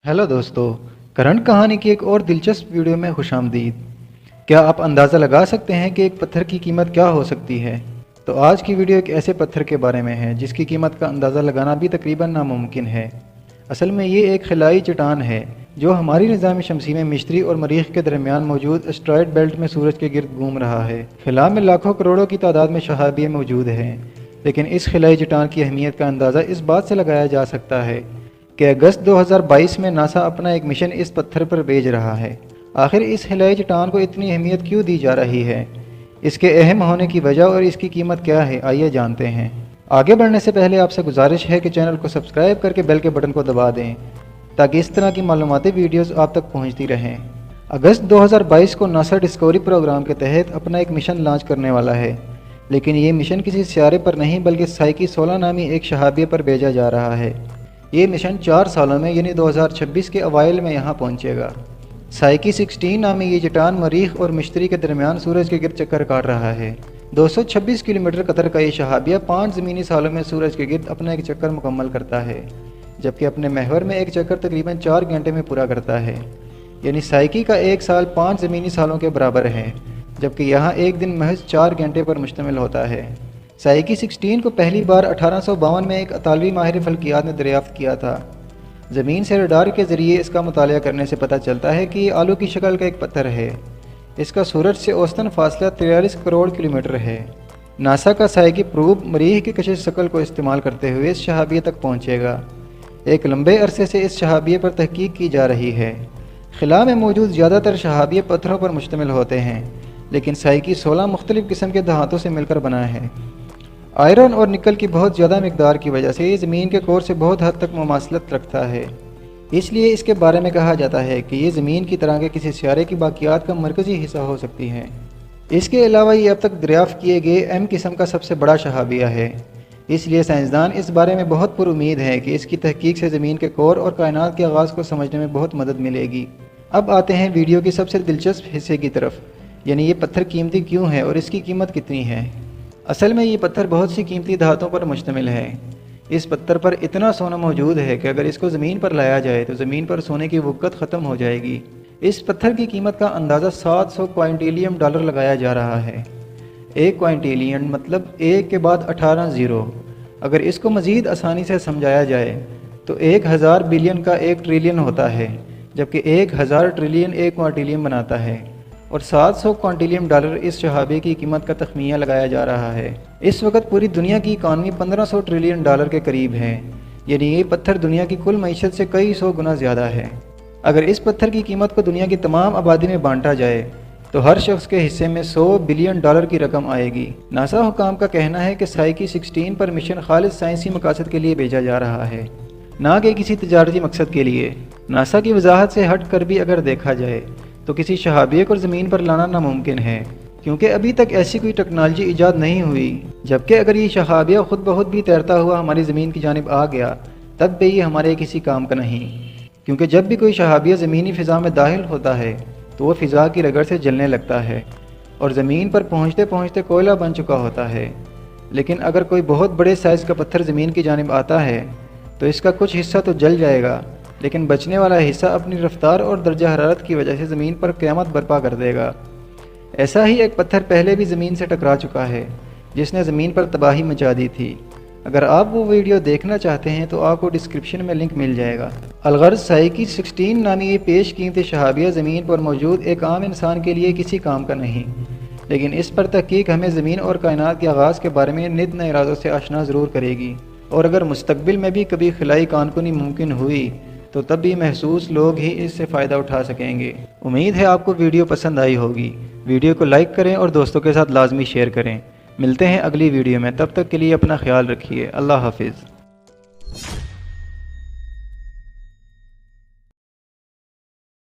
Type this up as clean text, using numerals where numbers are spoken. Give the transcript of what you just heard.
Hello दोस्तों, current कहानी की एक और दिलचस्प वीडियो में खुशामदीद। क्या आप अंदाज़ा लगा सकते हैं कि एक पत्थर की कीमत क्या हो सकती है? तो आज की वीडियो एक ऐसे पत्थर के बारे में है जिसकी कीमत का अंदाज़ा लगाना भी तकरीबन नामुमकिन है। असल में ये एक खिलाई चट्टान है जो हमारी निज़ाम शमसी में मिश्री और मरीख के दरमियान मौजूद एस्टेरॉयड बेल्ट में सूरज के गिर्द घूम रहा है। खिला में लाखों करोड़ों की तादाद में शहाबियाँ मौजूद हैं, लेकिन इस खिलाई चट्टान की अहमियत का अंदाज़ा इस बात से लगाया जा सकता है कि अगस्त 2022 में नासा अपना एक मिशन इस पत्थर पर भेज रहा है। आखिर इस खिलाई चट्टान को इतनी अहमियत क्यों दी जा रही है, इसके अहम होने की वजह और इसकी कीमत क्या है, आइए जानते हैं। आगे बढ़ने से पहले आपसे गुजारिश है कि चैनल को सब्सक्राइब करके बेल के बटन को दबा दें ताकि इस तरह की मालूमाती वीडियोस आप तक पहुंचती रहें। अगस्त 2022 को नासा डिस्कवरी प्रोग्राम के तहत अपना एक मिशन लॉन्च करने वाला है, लेकिन ये मिशन किसी सियारे पर नहीं बल्कि साइकी 16 नामी एक शहाबिया पर भेजा जा रहा है। ये मिशन 4 सालों में यानी 2026 के अवाइल में यहाँ पहुँचेगा। साइकी 16 नामी ये चट्टान मरीख और मिश्री के दरमियान सूरज के गिर्द चक्कर काट रहा है। 226 किलोमीटर कतर का ये शहाबिया 5 ज़मीनी सालों में सूरज के गिर्द अपना एक चक्कर मुकम्मल करता है, जबकि अपने महवर में एक चक्कर तकरीबन 4 घंटे में पूरा करता है। यानी साइकी का एक साल 5 ज़मीनी सालों के बराबर है, जबकि यहाँ एक दिन महज 4 घंटे पर मुश्तमिल होता है। साइकी 16 को पहली बार 1852 में एक इतालवी माहिर फल्कियात ने दरियाफ्त किया था। ज़मीन से रडार के ज़रिए इसका मुतालिया करने से पता चलता है कि ये आलू की शक्ल का एक पत्थर है। इसका सूरज से औसतन फासला 43 करोड़ किलोमीटर है। नासा का साइकी प्रोब मरीख की कशिश शक्ल को इस्तेमाल करते हुए इस शहाबिये तक पहुँचेगा। एक लंबे अरसे से इस शहाबिये पर तहकीक की जा रही है। खिला में मौजूद ज़्यादातर शहाबिये पत्थरों पर मुश्तमिल होते हैं, लेकिन साइकी 16 मुख्तलिफ़ किस्म के धातों से मिलकर बना है। आयरन और निकल की बहुत ज़्यादा मिकदार की वजह से ये ज़मीन के कोर से बहुत हद तक मुमासलत रखता है। इसलिए इसके बारे में कहा जाता है कि ये ज़मीन की तरह के किसी सियारे की बाक़ियात का मरकज़ी हिस्सा हो सकती है। इसके अलावा ये अब तक दरियाफ़्त किए गए एम किस्म का सबसे बड़ा शहाबिया है। इसलिए साइंसदान इस बारे में बहुत पुरुमीद है कि इसकी तहकीक से ज़मीन के कोर और कायनात के आगाज़ को समझने में बहुत मदद मिलेगी। अब आते हैं वीडियो की सबसे दिलचस्प हिस्से की तरफ, यानी ये पत्थर कीमती क्यों है और इसकी कीमत कितनी है। असल में ये पत्थर बहुत सी कीमती धातुओं पर मुश्तमिल है। इस पत्थर पर इतना सोना मौजूद है कि अगर इसको ज़मीन पर लाया जाए तो ज़मीन पर सोने की वक़्त ख़त्म हो जाएगी। इस पत्थर की कीमत का अंदाज़ा 700 क्विंटिलियन डॉलर लगाया जा रहा है। एक क्विंटिलियन मतलब एक के बाद 18 ज़ीरो। अगर इसको मज़ीद आसानी से समझाया जाए तो 1000 बिलियन का 1 ट्रिलियन होता है, जबकि 1000 ट्रिलियन 1 क्विंटिलियन बनाता है। और 700 क्विंटिलियन डॉलर इस शहाबे की कीमत का तखमीया लगाया जा रहा है। इस वक्त पूरी दुनिया की इकानमी 1500 ट्रिलियन डॉलर के करीब है, यानी ये पत्थर दुनिया की कुल मईशत से कई सौ गुना ज़्यादा है। अगर इस पत्थर की कीमत को दुनिया की तमाम आबादी में बांटा जाए तो हर शख्स के हिस्से में 100 बिलियन डॉलर की रकम आएगी। नासा हुकाम का कहना है कि साइकी 16 पर मिशन खालिस साइंसी मकासद के लिए भेजा जा रहा है, ना कि किसी तजारती मकसद के लिए। नासा की वजाहत से हट कर भी अगर देखा जाए तो किसी शहाबिये को ज़मीन पर लाना नामुमकिन है, क्योंकि अभी तक ऐसी कोई टेक्नोलॉजी ईजाद नहीं हुई। जबकि अगर ये शहाबिया खुद ब खुद भी तैरता हुआ हमारी ज़मीन की जानिब आ गया तब भी ये हमारे किसी काम का नहीं, क्योंकि जब भी कोई शहाबिया ज़मीनी फ़िज़ा में दाखिल होता है तो वह फ़िज़ा की रगड़ से जलने लगता है और ज़मीन पर पहुँचते पहुँचते कोयला बन चुका होता है। लेकिन अगर कोई बहुत बड़े साइज़ का पत्थर ज़मीन की जानिब आता है तो इसका कुछ हिस्सा तो जल जाएगा, लेकिन बचने वाला हिस्सा अपनी रफ्तार और दर्जा हरारत की वजह से ज़मीन पर क़यामत बर्पा कर देगा। ऐसा ही एक पत्थर पहले भी ज़मीन से टकरा चुका है जिसने ज़मीन पर तबाही मचा दी थी। अगर आप वो वीडियो देखना चाहते हैं तो आपको डिस्क्रिप्शन में लिंक मिल जाएगा। अलगर्ज़ साइकी 16 नामी ये पेश कीमती शहाबिया ज़मीन पर मौजूद एक आम इंसान के लिए किसी काम का नहीं, लेकिन इस पर तहकीक हमें ज़मीन और कायनात के आगाज़ के बारे में नित नए राज़ों से आशना ज़रूर करेगी। और अगर मुस्तक़बिल में भी कभी खिलाई कानकुनी मुमकिन हुई तो तब भी महसूस लोग ही इससे फ़ायदा उठा सकेंगे। उम्मीद है आपको वीडियो पसंद आई होगी। वीडियो को लाइक करें और दोस्तों के साथ लाजमी शेयर करें। मिलते हैं अगली वीडियो में, तब तक के लिए अपना ख्याल रखिए। अल्लाह हाफिज़।